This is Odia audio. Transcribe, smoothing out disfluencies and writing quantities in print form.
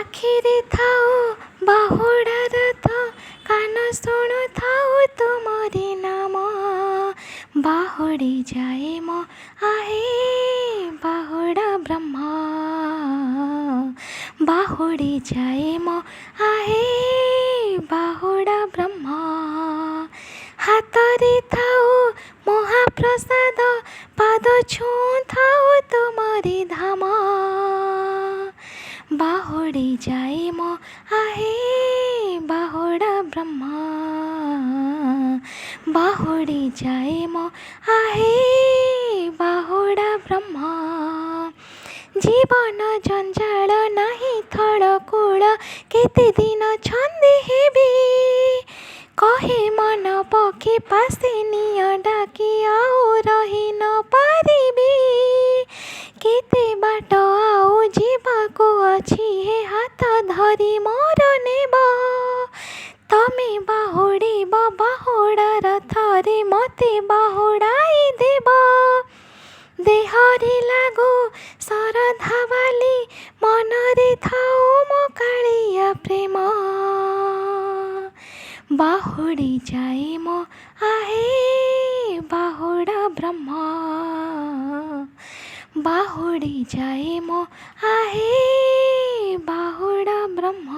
ଆଖିରେ ଥାଉ ବାହୁଡ଼ା ରଥ, କାନ ଶୁଣୁଥାଉ ତୁମରି ନାମ। ବାହୁଡ଼ି ଯାଏ ମୋ ଆହେ ବାହୁଡ଼ା ବ୍ରହ୍ମ, ବାହୁଡ଼ି ଯାଏ ମୋ ଆହେ ବାହୁଡ଼ା ବ୍ରହ୍ମ। ହାତରେ ଥାଉ ମହାପ୍ରସାଦ, ପାଦ ଛୁଉଁଥାଉ ତୁମରି ଧାମ। ବାହୁଡ଼ି ଯାଏ ମୋ ଆହେ ବାହୁଡ଼ା ବ୍ରହ୍ମ, ବାହୁଡ଼ି ଯାଏ ମୋ ଆହେ ବାହୁଡ଼ା ବ୍ରହ୍ମ। ଜୀବନ ଜଞ୍ଜାଳ ନାହିଁ ଥଳକୂଳ, କେତେ ଦିନ ଛନ୍ଦି ହେବି। କହେ ମନ ପକ୍ଷୀ ପାଶେ ନିଅ ଡାକି, ଆଉ ରହି ନ ପାରିବି। କେତେ ବାଟ ଆଉ ଯିବାକୁ ଅଛି, ହେ ହାତ ଧରି ମୋର ନେବ। ତମେ ବାହୁଡ଼ିବ ବାହୁଡ଼ା ରଥରେ, ମୋତେ ବାହୁଡ଼ାଇ ଦେବ। ଦେହରେ ଲାଗୁ ଶରଧା ବାଲି, ମନରେ ଥାଉ ମୋ କାଳିଆ ପ୍ରେମ। ବାହୁଡ଼ି ଯାଏ ମୋ ଆହେ ବାହୁଡ଼ା ବ୍ରହ୍ମ, ବାହୁଡ଼ି ଯାଏ ମୋ ଆହେ ବାହୁଡ଼ା ବ୍ରହ୍ମ।